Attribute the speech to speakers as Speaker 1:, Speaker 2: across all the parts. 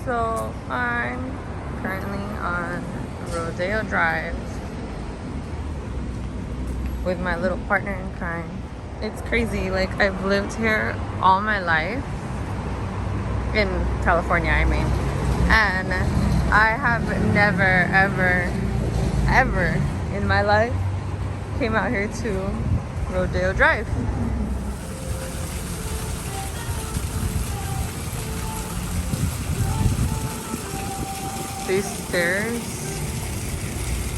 Speaker 1: So I'm currently on Rodeo Drive with my little partner in crime. It's crazy, like I've lived here all my life, in California I mean, and I have never ever in my life came out here to Rodeo Drive. These stairs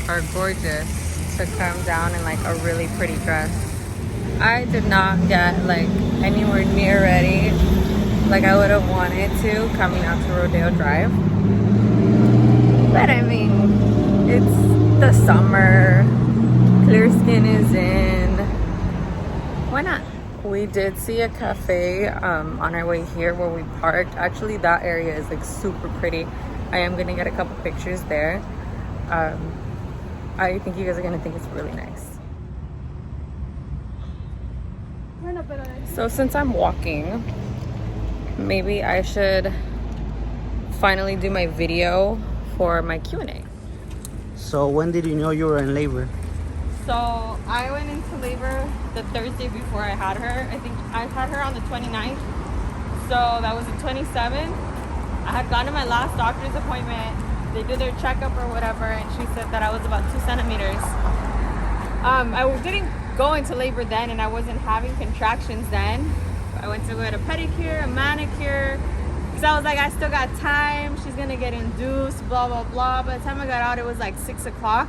Speaker 1: are gorgeous to come down in like a really pretty dress. I did not get like anywhere near ready like I would have wanted to coming out to Rodeo Drive. But I mean, it's the summer, clear skin is in. Why not? We did see a cafe on our way here where we parked. Actually, that area is like super pretty. I am gonna get a couple pictures there. I think you guys are gonna think it's really nice. So since I'm walking, maybe I should finally do my video for my Q&A.
Speaker 2: So when did you know you were in labor?
Speaker 1: So I went into labor the Thursday before I had her. I think I had her on the 29th. So that was the 27th. I had gone to my last doctor's appointment. They did their checkup or whatever, and she said that I was about 2 centimeters. I didn't go into labor then, and I wasn't having contractions then. I went to get a pedicure, a manicure, because I was like, I still got time. She's gonna get induced, blah, blah, blah. By the time I got out, it was like 6 o'clock.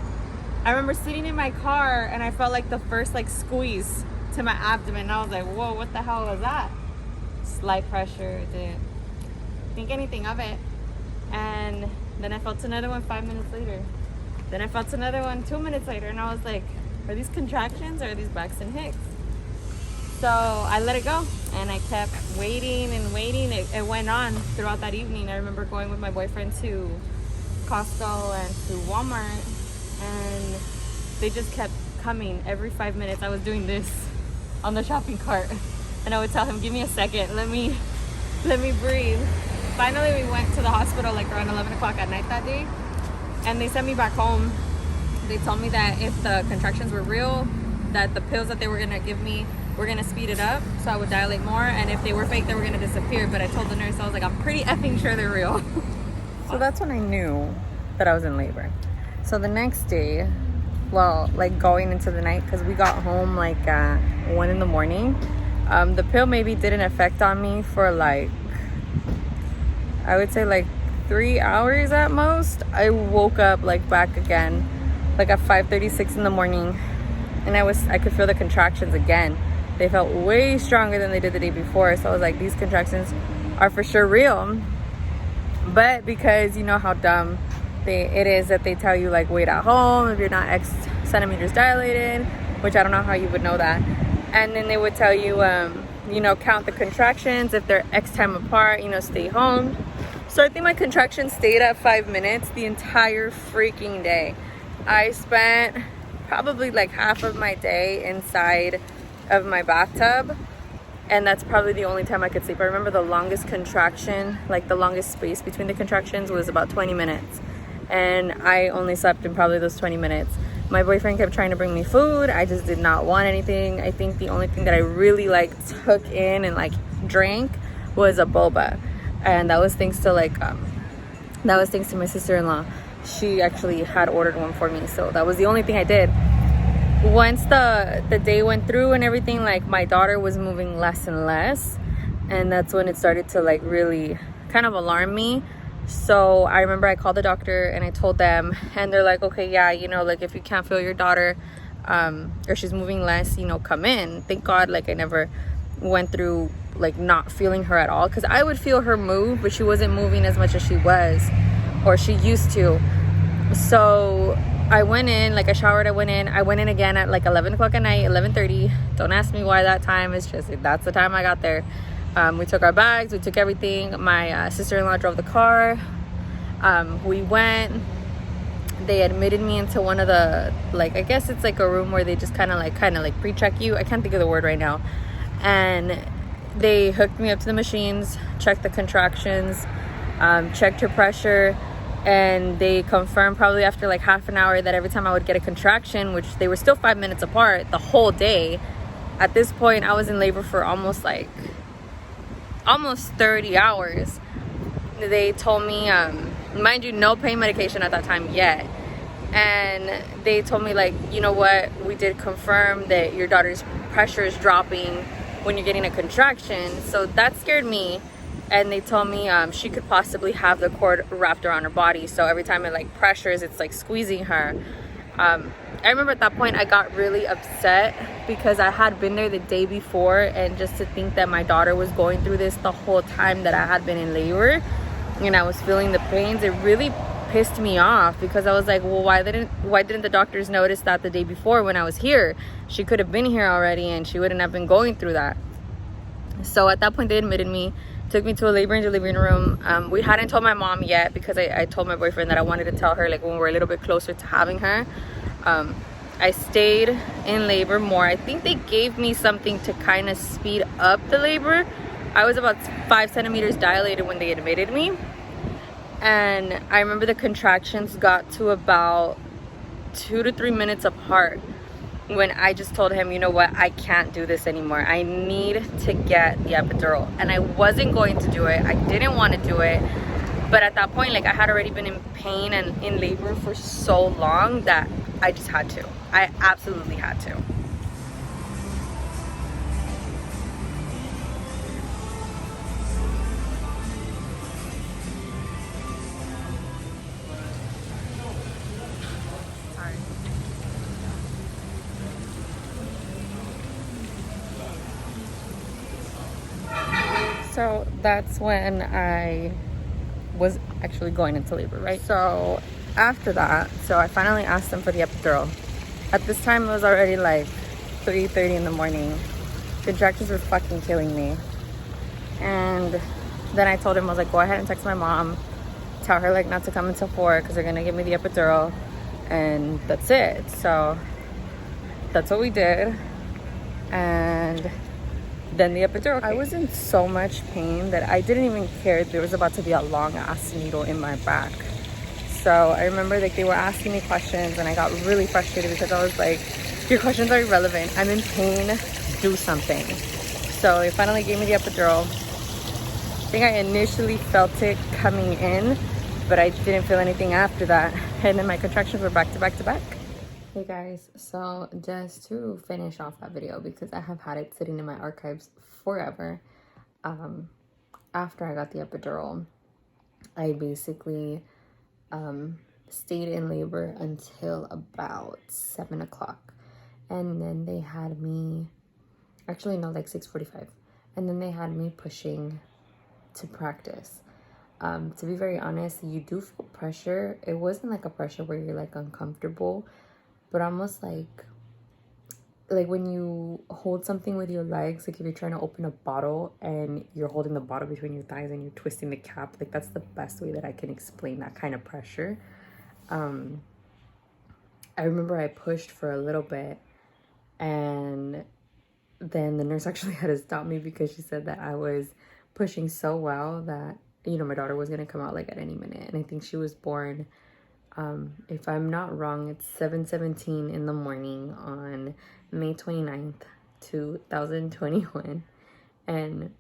Speaker 1: I remember sitting in my car, and I felt like the first like squeeze to my abdomen. And I was like, whoa, what the hell was that? Slight pressure, didn't think anything of it. And then I felt another one 5 minutes later. Then I felt another one 2 minutes later, and I was like, are these contractions or are these Braxton Hicks? So I let it go, and I kept waiting and waiting. It went on throughout that evening. I remember going with my boyfriend to Costco and to Walmart, and they just kept coming every 5 minutes. I was doing this on the shopping cart, and I would tell him, give me a second, let me breathe. Finally, we went to the hospital like around 11 o'clock at night that day, and they sent me back home. They told me that if the contractions were real, that the pills that they were gonna give me were gonna speed it up, so I would dilate more, and if they were fake, they were gonna disappear. But I told the nurse, I was like, I'm pretty effing sure they're real. So that's when I knew that I was in labor. So the next day, well, like going into the night, because we got home like 1 in the morning, the pill maybe didn't affect on me for like, I would say like 3 hours at most. I woke up like back again, like at 5:36 in the morning, and I could feel the contractions again. They felt way stronger than they did the day before. So I was like, these contractions are for sure real. But because you know how dumb it is that they tell you like wait at home if you're not X centimeters dilated, which I don't know how you would know that. And then they would tell you, you know, count the contractions. If they're X time apart, you know, stay home. So I think my contractions stayed at 5 minutes the entire freaking day. I spent probably like half of my day inside of my bathtub, and that's probably the only time I could sleep. I remember the longest contraction, like the longest space between the contractions was about 20 minutes, and I only slept in probably those 20 minutes. My boyfriend kept trying to bring me food. I just did not want anything. I think the only thing that I really like took in and like drank was a boba, and that was thanks to like that was thanks to my sister-in-law. She actually had ordered one for me, so that was the only thing I did. Once the day went through and everything, like my daughter was moving less and less, and that's when it started to like really kind of alarm me. So I remember I called the doctor and I told them, and they're like, okay, yeah, you know, like if you can't feel your daughter or she's moving less, you know, come in. Thank God, like I never went through like not feeling her at all, because I would feel her move, but she wasn't moving as much as she was or she used to. So I went in, like I showered, I went in again at like 11 o'clock at night, 11:30. Don't ask me why that time, it's just that's the time I got there. We took our bags, we took everything. My sister-in-law drove the car. We went, they admitted me into one of the, like, I guess it's like a room where they just kind of like pre-check you. I can't think of the word right now. And they hooked me up to the machines, checked the contractions. checked her pressure, and they confirmed probably after like half an hour that every time I would get a contraction, which they were still 5 minutes apart the whole day. At this point, I was in labor for almost 30 hours. They told me, mind you, no pain medication at that time yet. And they told me, like, you know what, we did confirm that your daughter's pressure is dropping when you're getting a contraction. So that scared me. And they told me she could possibly have the cord wrapped around her body. So every time it like pressures, it's like squeezing her. I remember at that point I got really upset because I had been there the day before, and just to think that my daughter was going through this the whole time that I had been in labor and I was feeling the pains, it really pissed me off, because I was like, well, why didn't the doctors notice that the day before when I was here? She could have been here already and she wouldn't have been going through that. So at that point they admitted me, took me to a labor and delivery room. We hadn't told my mom yet, because I told my boyfriend that I wanted to tell her like when we were a little bit closer to having her. I stayed in labor more. I think they gave me something to kind of speed up the labor. I was about 5 centimeters dilated when they admitted me. And I remember the contractions got to about 2 to 3 minutes apart when I just told him, you know what, I can't do this anymore. I need to get the epidural. And I wasn't going to do it. I didn't want to do it. But at that point, like, I had already been in pain and in labor for so long that I just had to. I absolutely had to. So that's when I was actually going into labor, right? So after that, so I finally asked them for the epidural. At this time, it was already like 3:30 in the morning. Contractions were fucking killing me. And then I told him, I was like, go ahead and text my mom, tell her like not to come until 4 because they're gonna give me the epidural, and that's it. So that's what we did. And then the epidural came. I was in so much pain that I didn't even care there was about to be a long ass needle in my back. So I remember like they were asking me questions and I got really frustrated because I was like, your questions are irrelevant. I'm in pain, do something. So they finally gave me the epidural. I think I initially felt it coming in, but I didn't feel anything after that. And then my contractions were back to back to back. Hey guys, so just to finish off that video, because I have had it sitting in my archives forever, after I got the epidural, I basically stayed in labor until about 7 o'clock, and then they had me, actually no, like 6:45, and then they had me pushing to practice. To be very honest, you do feel pressure. It wasn't like a pressure where you're like uncomfortable, but almost like when you hold something with your legs, like if you're trying to open a bottle and you're holding the bottle between your thighs and you're twisting the cap, like that's the best way that I can explain that kind of pressure. I remember I pushed for a little bit, and then the nurse actually had to stop me because she said that I was pushing so well that, you know, my daughter was going to come out like at any minute. And I think she was born, if I'm not wrong, it's 7:17 in the morning on May 29th, 2021. And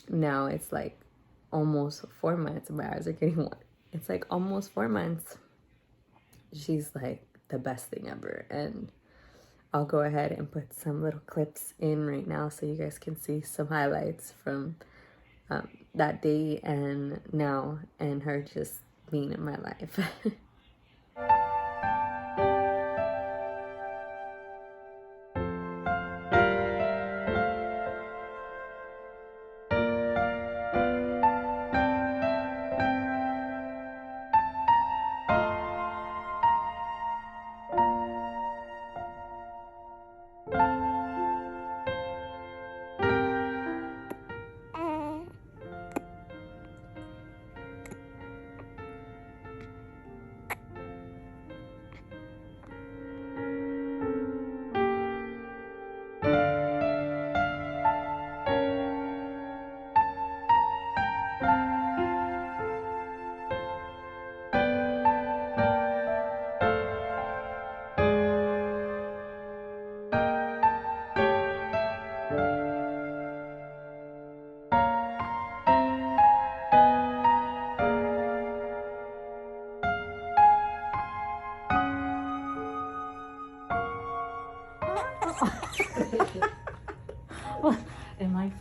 Speaker 1: now it's like almost 4 months. My eyes are getting wet. It's like almost 4 months. She's like the best thing ever. And I'll go ahead and put some little clips in right now so you guys can see some highlights from that day and now, and her just being in my life.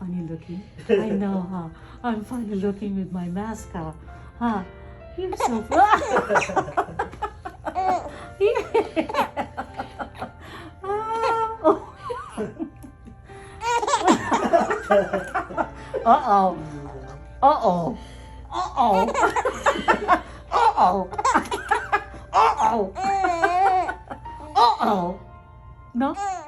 Speaker 3: funny looking. I know, huh? I'm funny looking with my mask, huh? You're so Uh-oh. Uh-oh. Uh-oh. Uh-oh. Uh-oh. Uh-oh. No?